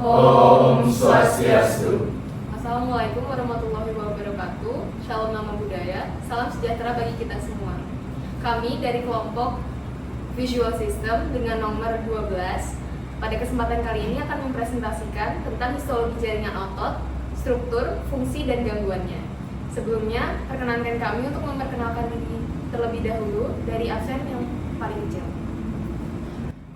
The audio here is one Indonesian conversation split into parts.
Om Swastiastu. Assalamualaikum warahmatullahi wabarakatuh. Shalom nama budaya. Salam sejahtera bagi kita semua. Kami dari kelompok Visual System dengan nomor 12 pada kesempatan kali ini akan mempresentasikan tentang histologi jaringan otot, struktur, fungsi, dan gangguannya. Sebelumnya, perkenankan kami untuk memperkenalkan diri terlebih dahulu dari absen yang paling kecil.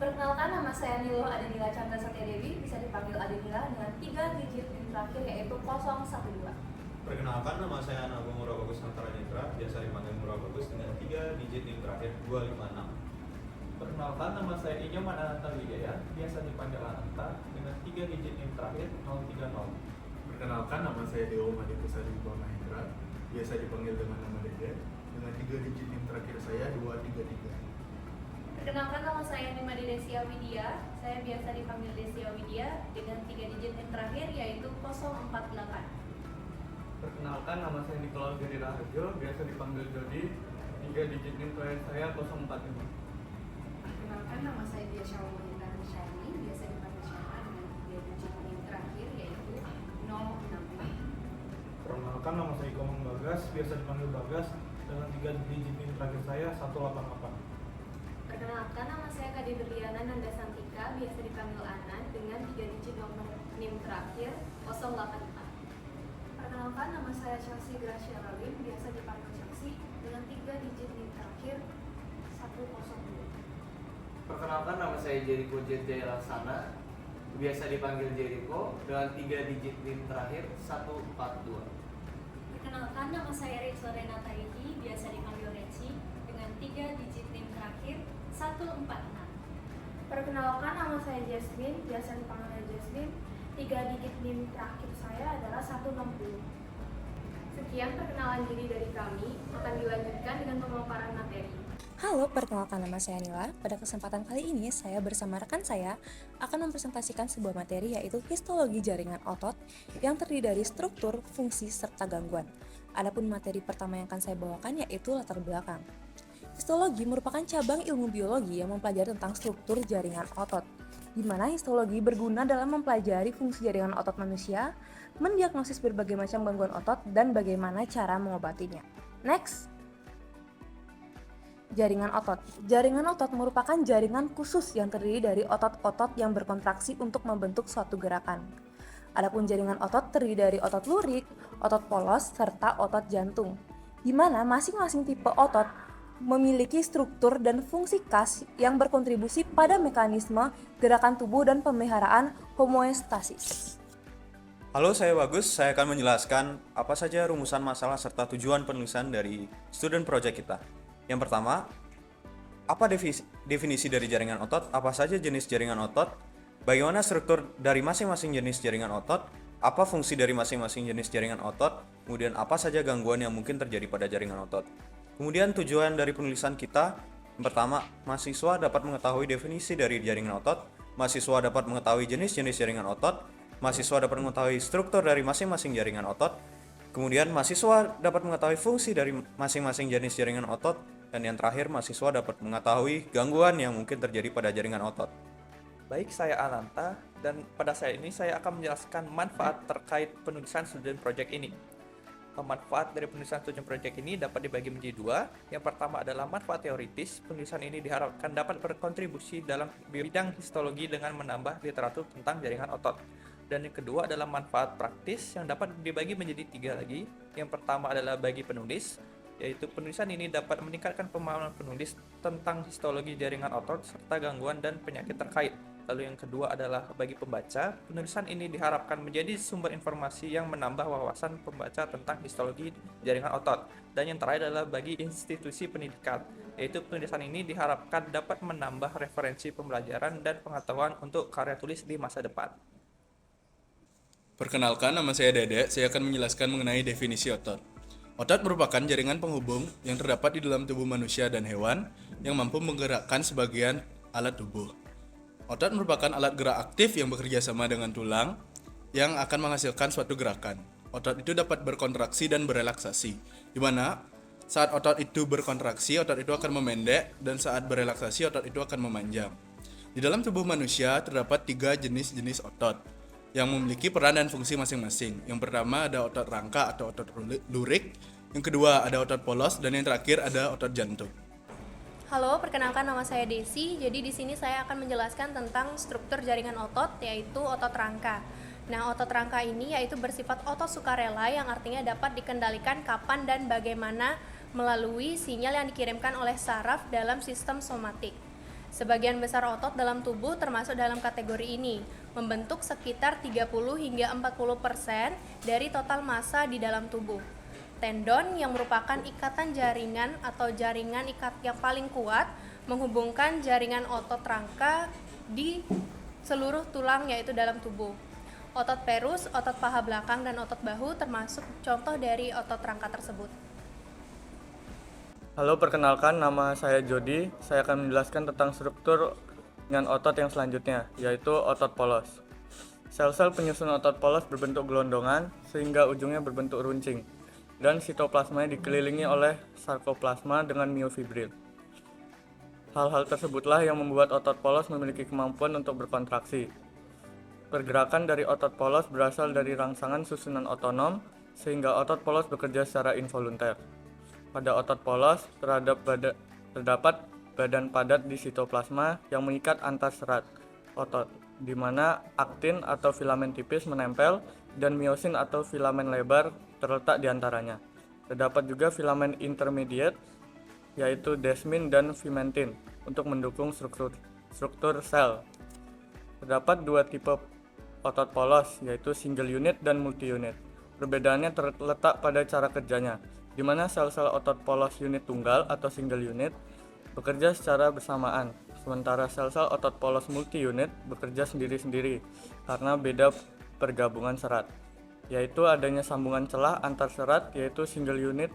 Perkenalkan, nama saya Nilo Adenila Chandra Satya Dewi, bisa dipanggil Adenila dengan 3 digit PIN terakhir yaitu 012. Perkenalkan, nama saya Nagung Murabagus Antara Nitra, biasa dipanggil Murabagus dengan 3 digit NIM terakhir 256. Perkenalkan, nama saya Inyo Mananta Wijaya, biasa dipanggil Ananta dengan 3 digit NIM terakhir 030. Perkenalkan, nama saya Dewo Madipusari Mahendra, biasa dipanggil dengan nama Dede, dengan 3 digit NIM terakhir saya 233. Perkenalkan, nama saya Nimade Desia Widya, saya biasa dipanggil Desia Widya dengan 3 digit NIM terakhir yaitu 048. Perkenalkan, nama saya Nikolaus Geri Raharjo, biasa dipanggil Jody, 3 digit NIM terakhir saya 045. Perkenalkan, nama saya Dia Syawalita Syani, biasa dipanggil Syana dengan 3 digit NIM terakhir yaitu 060. Perkenalkan, nama saya Komang Bagas, biasa dipanggil Bagas dengan 3 digit NIM terakhir saya 188. Perkenalkan, nama saya Kadi Berliana Nanda Santika, biasa dipanggil Ana dengan 3 digit nomor NIM terakhir 084. Perkenalkan, nama saya Chelsea Gracia Ralim, biasa dipanggil Chelsea dengan 3 digit NIM terakhir 102. Perkenalkan, nama saya Jericho Jete Laksana, biasa dipanggil Jericho dengan 3 digit NIM terakhir 142. Perkenalkan, nama saya Rachel Renata Eki, biasa dipanggil Reci dengan 3 digit NIM terakhir 146. Perkenalkan, nama saya Jasmine, biasa dipanggil Jasmine. 3 digit NIM terakhir saya adalah 160. Sekian perkenalan diri dari kami, akan dilanjutkan dengan pemaparan materi. Halo, perkenalkan, nama saya Nila. Pada kesempatan kali ini, saya bersama rekan saya akan mempresentasikan sebuah materi yaitu histologi jaringan otot yang terdiri dari struktur, fungsi, serta gangguan. Adapun materi pertama yang akan saya bawakan yaitu latar belakang. Histologi merupakan cabang ilmu biologi yang mempelajari tentang struktur jaringan otot, di mana histologi berguna dalam mempelajari fungsi jaringan otot manusia, mendiagnosis berbagai macam gangguan otot, dan bagaimana cara mengobatinya. Next! Jaringan otot. Jaringan otot merupakan jaringan khusus yang terdiri dari otot-otot yang berkontraksi untuk membentuk suatu gerakan. Adapun jaringan otot terdiri dari otot lurik, otot polos, serta otot jantung, di mana masing-masing tipe otot memiliki struktur dan fungsi khas yang berkontribusi pada mekanisme gerakan tubuh dan pemeliharaan homeostasis. Halo, saya Bagus. Saya akan menjelaskan apa saja rumusan masalah serta tujuan penulisan dari student project kita. Yang pertama, apa definisi dari jaringan otot, apa saja jenis jaringan otot, bagaimana struktur dari masing-masing jenis jaringan otot, apa fungsi dari masing-masing jenis jaringan otot, kemudian apa saja gangguan yang mungkin terjadi pada jaringan otot. Kemudian tujuan dari penulisan kita, yang pertama, mahasiswa dapat mengetahui definisi dari jaringan otot, mahasiswa dapat mengetahui jenis-jenis jaringan otot, mahasiswa dapat mengetahui struktur dari masing-masing jaringan otot, kemudian mahasiswa dapat mengetahui fungsi dari masing-masing jenis jaringan otot, dan yang terakhir, mahasiswa dapat mengetahui gangguan yang mungkin terjadi pada jaringan otot. Baik, saya Ananta, dan pada saat ini saya akan menjelaskan manfaat terkait penulisan student project ini. Manfaat dari penulisan student project ini dapat dibagi menjadi 2. Yang pertama adalah manfaat teoritis. Penulisan ini diharapkan dapat berkontribusi dalam bidang histologi dengan menambah literatur tentang jaringan otot. Dan yang kedua adalah manfaat praktis yang dapat dibagi menjadi 3 lagi. Yang pertama adalah bagi penulis, yaitu penulisan ini dapat meningkatkan pemahaman penulis tentang histologi jaringan otot serta gangguan dan penyakit terkait. Lalu yang kedua adalah bagi pembaca, penulisan ini diharapkan menjadi sumber informasi yang menambah wawasan pembaca tentang histologi jaringan otot. Dan yang terakhir adalah bagi institusi pendidikan, yaitu penulisan ini diharapkan dapat menambah referensi pembelajaran dan pengetahuan untuk karya tulis di masa depan. Perkenalkan, nama saya Dede, saya akan menjelaskan mengenai definisi otot. Otot merupakan jaringan penghubung yang terdapat di dalam tubuh manusia dan hewan yang mampu menggerakkan sebagian alat tubuh. Otot merupakan alat gerak aktif yang bekerja sama dengan tulang yang akan menghasilkan suatu gerakan. Otot itu dapat berkontraksi dan berelaksasi, di mana saat otot itu berkontraksi, otot itu akan memendek, dan saat berelaksasi, otot itu akan memanjang. Di dalam tubuh manusia terdapat 3 jenis-jenis otot. yang memiliki peran dan fungsi masing-masing. Yang pertama ada otot rangka atau otot lurik, yang kedua ada otot polos, dan yang terakhir ada otot jantung. Halo, perkenalkan nama saya Desi. Jadi di sini saya akan menjelaskan tentang struktur jaringan otot, yaitu otot rangka. Nah, otot rangka ini yaitu bersifat otot sukarela yang artinya dapat dikendalikan kapan dan bagaimana melalui sinyal yang dikirimkan oleh saraf dalam sistem somatik. Sebagian besar otot dalam tubuh termasuk dalam kategori ini, membentuk sekitar 30 hingga 40% dari total massa di dalam tubuh. Tendon yang merupakan ikatan jaringan atau jaringan ikat yang paling kuat menghubungkan jaringan otot rangka di seluruh tulang yaitu dalam tubuh. Otot perus, otot paha belakang, dan otot bahu termasuk contoh dari otot rangka tersebut. Halo, perkenalkan nama saya Jody. Saya akan menjelaskan tentang struktur dengan otot yang selanjutnya, yaitu otot polos. Sel-sel penyusun otot polos berbentuk gelondongan sehingga ujungnya berbentuk runcing, dan sitoplasmanya dikelilingi oleh sarkoplasma dengan miofibril. Hal-hal tersebutlah yang membuat otot polos memiliki kemampuan untuk berkontraksi. Pergerakan dari otot polos berasal dari rangsangan susunan otonom, sehingga otot polos bekerja secara involunter. Pada otot polos terdapat badan padat di sitoplasma yang mengikat antar serat otot, di mana aktin atau filamen tipis menempel dan miosin atau filamen lebar terletak di antaranya. Terdapat juga filamen intermediate, yaitu desmin dan vimentin, untuk mendukung struktur sel. Terdapat dua tipe otot polos, yaitu single unit dan multi unit. Perbedaannya terletak pada cara kerjanya, di mana sel-sel otot polos unit tunggal atau single unit bekerja secara bersamaan, sementara sel-sel otot polos multi unit bekerja sendiri-sendiri karena beda pergabungan serat, yaitu adanya sambungan celah antar serat, yaitu single unit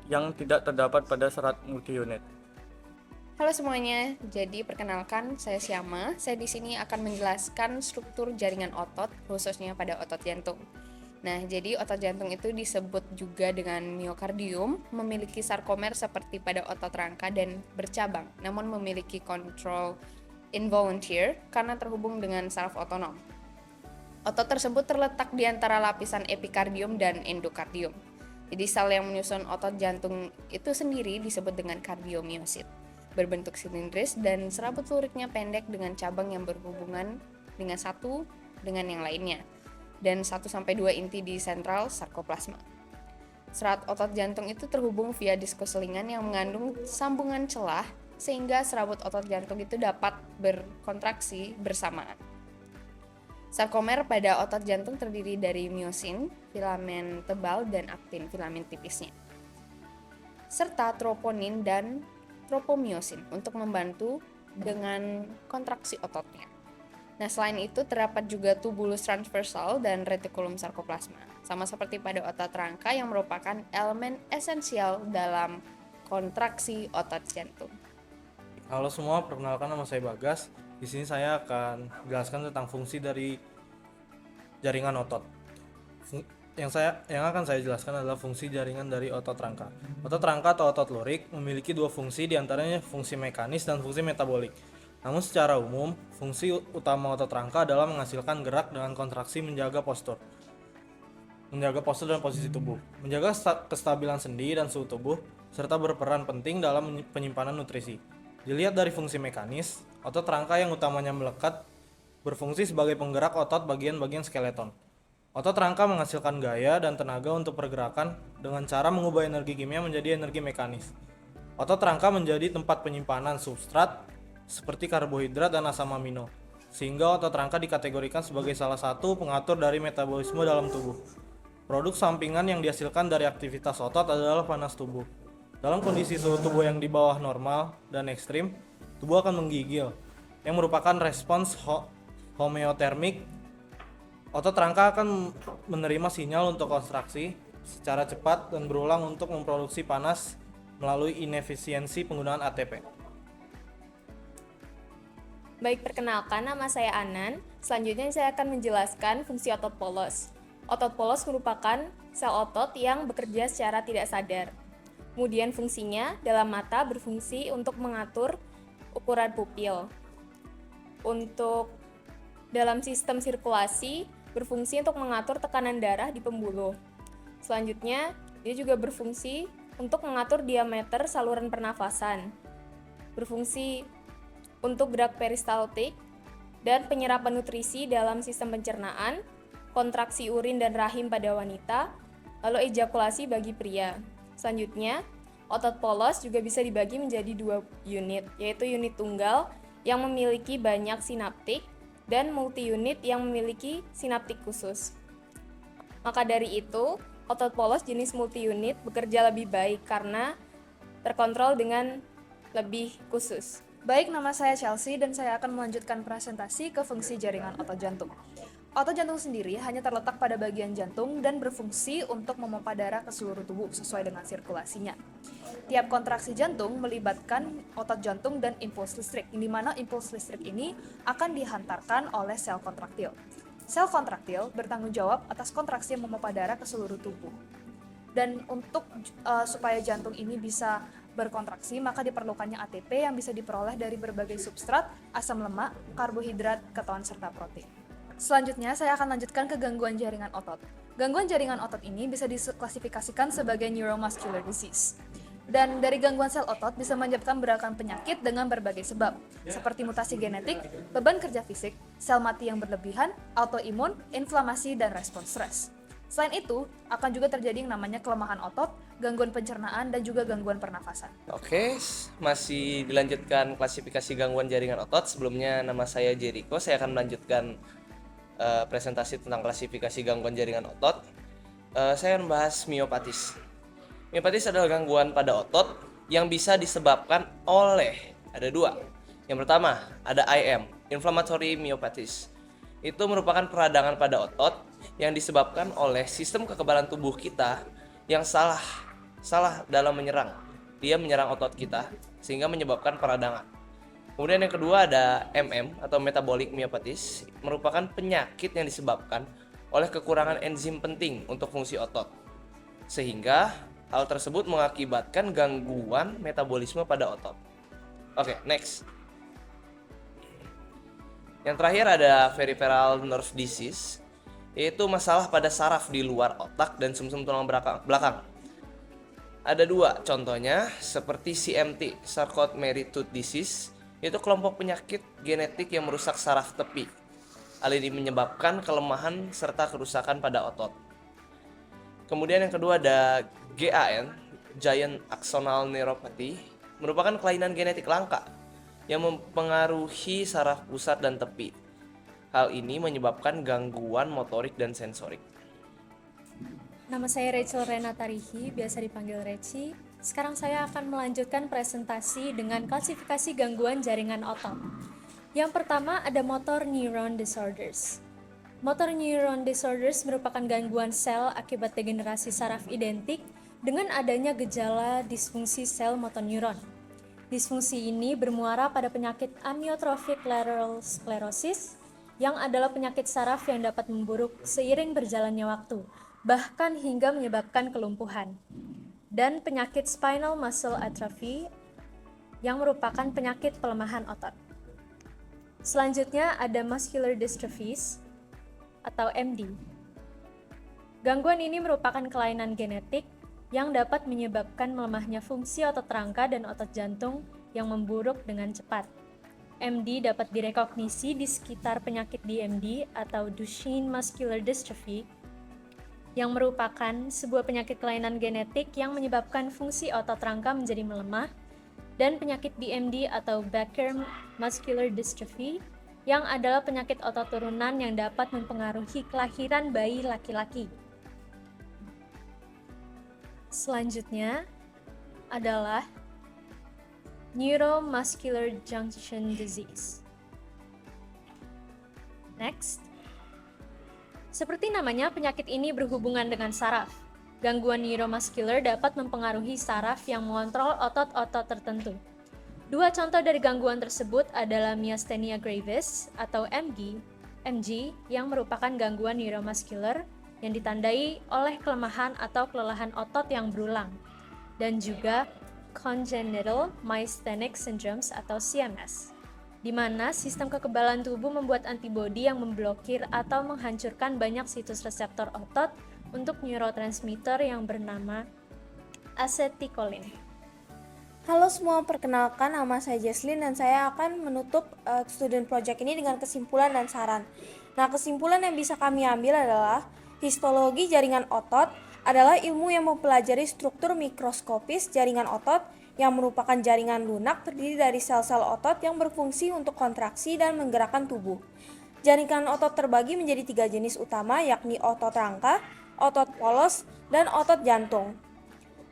yang tidak terdapat pada serat multi unit. Halo semuanya, jadi perkenalkan saya Syama. Saya di sini akan menjelaskan struktur jaringan otot, khususnya pada otot jantung. Nah, jadi otot jantung itu disebut juga dengan miokardium, memiliki sarkomer seperti pada otot rangka dan bercabang, namun memiliki kontrol involunteer karena terhubung dengan saraf otonom. Otot tersebut terletak di antara lapisan epikardium dan endokardium. Jadi sel yang menyusun otot jantung itu sendiri disebut dengan kardiomiosit, berbentuk silindris dan serabut luriknya pendek dengan cabang yang berhubungan dengan satu dengan yang lainnya, dan 1-2 inti di sentral sarkoplasma. Serat otot jantung itu terhubung via diskoselingan yang mengandung sambungan celah sehingga serabut otot jantung itu dapat berkontraksi bersamaan. Sarkomer pada otot jantung terdiri dari miosin, filamen tebal, dan aktin, filamen tipisnya, serta troponin dan tropomiosin untuk membantu dengan kontraksi ototnya. Nah, selain itu terdapat juga tubulus transversal dan retikulum sarkoplasma, sama seperti pada otot rangka yang merupakan elemen esensial dalam kontraksi otot jantung. Halo semua, perkenalkan nama saya Bagas. Di sini saya akan menjelaskan tentang fungsi dari jaringan otot. Yang akan saya jelaskan adalah fungsi jaringan dari otot rangka. Otot rangka atau otot lurik memiliki dua fungsi, diantaranya fungsi mekanis dan fungsi metabolik. Namun secara umum, fungsi utama otot rangka adalah menghasilkan gerak dengan kontraksi menjaga postur dan posisi tubuh, menjaga kestabilan sendi dan suhu tubuh, serta berperan penting dalam penyimpanan nutrisi. Dilihat dari fungsi mekanis, otot rangka yang utamanya melekat berfungsi sebagai penggerak otot bagian-bagian skeleton. Otot rangka menghasilkan gaya dan tenaga untuk pergerakan dengan cara mengubah energi kimia menjadi energi mekanis. Otot rangka menjadi tempat penyimpanan substrat seperti karbohidrat dan asam amino, sehingga otot rangka dikategorikan sebagai salah satu pengatur dari metabolisme dalam tubuh. Produk sampingan yang dihasilkan dari aktivitas otot adalah panas tubuh. Dalam kondisi suhu tubuh yang di bawah normal dan ekstrim, tubuh akan menggigil, yang merupakan respons homeotermik. Otot rangka akan menerima sinyal untuk kontraksi secara cepat dan berulang untuk memproduksi panas melalui inefisiensi penggunaan ATP. Baik, perkenalkan nama saya Anan. Selanjutnya saya akan menjelaskan fungsi otot polos. Otot polos merupakan sel otot yang bekerja secara tidak sadar. Kemudian fungsinya dalam mata berfungsi untuk mengatur ukuran pupil. Untuk dalam sistem sirkulasi, berfungsi untuk mengatur tekanan darah di pembuluh. Selanjutnya, dia juga berfungsi untuk mengatur diameter saluran pernafasan, berfungsi untuk gerak peristaltik dan penyerapan nutrisi dalam sistem pencernaan, kontraksi urin dan rahim pada wanita, lalu ejakulasi bagi pria. Selanjutnya, otot polos juga bisa dibagi menjadi 2 unit, yaitu unit tunggal yang memiliki banyak sinaptik dan multi-unit yang memiliki sinaptik khusus. Maka dari itu, otot polos jenis multi-unit bekerja lebih baik karena terkontrol dengan lebih khusus. Baik, nama saya Chelsea dan saya akan melanjutkan presentasi ke fungsi jaringan otot jantung. Otot jantung sendiri hanya terletak pada bagian jantung dan berfungsi untuk memompa darah ke seluruh tubuh sesuai dengan sirkulasinya. Tiap kontraksi jantung melibatkan otot jantung dan impuls listrik, di mana impuls listrik ini akan dihantarkan oleh sel kontraktil. Sel kontraktil bertanggung jawab atas kontraksi yang memompa darah ke seluruh tubuh. Dan untuk supaya jantung ini bisa berkontraksi, maka diperlukannya ATP yang bisa diperoleh dari berbagai substrat, asam lemak, karbohidrat, keton, serta protein. Selanjutnya, saya akan lanjutkan ke gangguan jaringan otot. Gangguan jaringan otot ini bisa diklasifikasikan sebagai neuromuscular disease. Dan dari gangguan sel otot bisa menyebabkan beragam penyakit dengan berbagai sebab, seperti mutasi genetik, beban kerja fisik, sel mati yang berlebihan, autoimun, inflamasi, dan respons stres. Selain itu, akan juga terjadi yang namanya kelemahan otot, gangguan pencernaan, dan juga gangguan pernafasan. Oke, masih dilanjutkan klasifikasi gangguan jaringan otot. Sebelumnya nama saya Jericho, saya akan melanjutkan presentasi tentang klasifikasi gangguan jaringan otot. Saya akan membahas miopatis. Miopatis adalah gangguan pada otot yang bisa disebabkan oleh, ada 2. Yang pertama, ada IM, inflammatory myopatis. Itu merupakan peradangan pada otot yang disebabkan oleh sistem kekebalan tubuh kita yang salah dalam menyerang. Dia menyerang otot kita sehingga menyebabkan peradangan. Kemudian yang kedua ada MM atau metabolic myopatis, merupakan penyakit yang disebabkan oleh kekurangan enzim penting untuk fungsi otot. Sehingga hal tersebut mengakibatkan gangguan metabolisme pada otot. Oke, next. Yang terakhir ada peripheral nerve disease, yaitu masalah pada saraf di luar otak dan sumsum tulang belakang. Ada 2 contohnya, seperti CMT, Charcot-Marie-Tooth disease, yaitu kelompok penyakit genetik yang merusak saraf tepi. Hal ini menyebabkan kelemahan serta kerusakan pada otot. Kemudian yang kedua ada GAN, Giant Axonal Neuropathy, merupakan kelainan genetik langka yang mempengaruhi saraf pusat dan tepi. Hal ini menyebabkan gangguan motorik dan sensorik. Nama saya Rachel Renata Rihi, biasa dipanggil Reci. Sekarang saya akan melanjutkan presentasi dengan klasifikasi gangguan jaringan otot. Yang pertama ada motor neuron disorders. Motor neuron disorders merupakan gangguan sel akibat degenerasi saraf identik dengan adanya gejala disfungsi sel motor neuron. Disfungsi ini bermuara pada penyakit amyotrophic lateral sclerosis yang adalah penyakit saraf yang dapat memburuk seiring berjalannya waktu, bahkan hingga menyebabkan kelumpuhan. Dan penyakit spinal muscle atrophy yang merupakan penyakit pelemahan otot. Selanjutnya ada muscular dystrophies atau MD. Gangguan ini merupakan kelainan genetik yang dapat menyebabkan melemahnya fungsi otot rangka dan otot jantung yang memburuk dengan cepat. MD dapat direkognisi di sekitar penyakit DMD atau Duchenne muscular dystrophy yang merupakan sebuah penyakit kelainan genetik yang menyebabkan fungsi otot rangka menjadi melemah, dan penyakit BMD atau Becker muscular dystrophy yang adalah penyakit otot turunan yang dapat mempengaruhi kelahiran bayi laki-laki. Selanjutnya adalah neuromuscular junction disease. Next. Seperti namanya, penyakit ini berhubungan dengan saraf. Gangguan neuromuscular dapat mempengaruhi saraf yang mengontrol otot-otot tertentu. 2 contoh dari gangguan tersebut adalah myasthenia gravis atau MG yang merupakan gangguan neuromuscular yang ditandai oleh kelemahan atau kelelahan otot yang berulang, dan juga congenital myasthenic syndromes atau CMS. di mana sistem kekebalan tubuh membuat antibodi yang memblokir atau menghancurkan banyak situs reseptor otot untuk neurotransmitter yang bernama acetylcholine. Halo semua, perkenalkan nama saya Jesslyn dan saya akan menutup student project ini dengan kesimpulan dan saran. Nah, kesimpulan yang bisa kami ambil adalah histologi jaringan otot adalah ilmu yang mempelajari struktur mikroskopis jaringan otot yang merupakan jaringan lunak terdiri dari sel-sel otot yang berfungsi untuk kontraksi dan menggerakkan tubuh. Jaringan otot terbagi menjadi 3 jenis utama, yakni otot rangka, otot polos, dan otot jantung.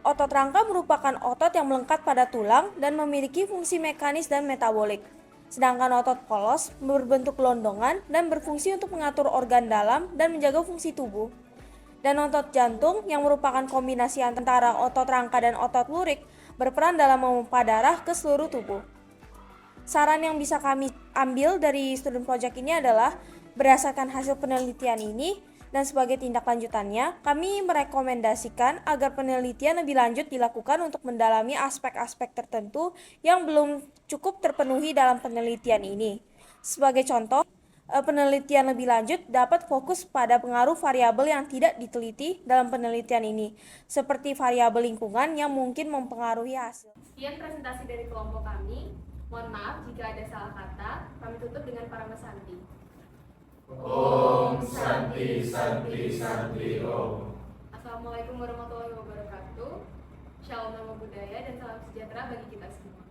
Otot rangka merupakan otot yang melekat pada tulang dan memiliki fungsi mekanis dan metabolik. Sedangkan otot polos berbentuk gelondongan dan berfungsi untuk mengatur organ dalam dan menjaga fungsi tubuh. Dan otot jantung yang merupakan kombinasi antara otot rangka dan otot lurik berperan dalam memompa darah ke seluruh tubuh. Saran yang bisa kami ambil dari student project ini adalah berdasarkan hasil penelitian ini dan sebagai tindak lanjutannya, kami merekomendasikan agar penelitian lebih lanjut dilakukan untuk mendalami aspek-aspek tertentu yang belum cukup terpenuhi dalam penelitian ini. Sebagai contoh, penelitian lebih lanjut dapat fokus pada pengaruh variabel yang tidak diteliti dalam penelitian ini, seperti variabel lingkungan yang mungkin mempengaruhi hasil. Sekian presentasi dari kelompok kami. Mohon maaf jika ada salah kata. Kami tutup dengan Parama Santi. Om Santi Santi Santi Om. Assalamualaikum warahmatullahi wabarakatuh. Shalom nama budaya dan salam sejahtera bagi kita semua.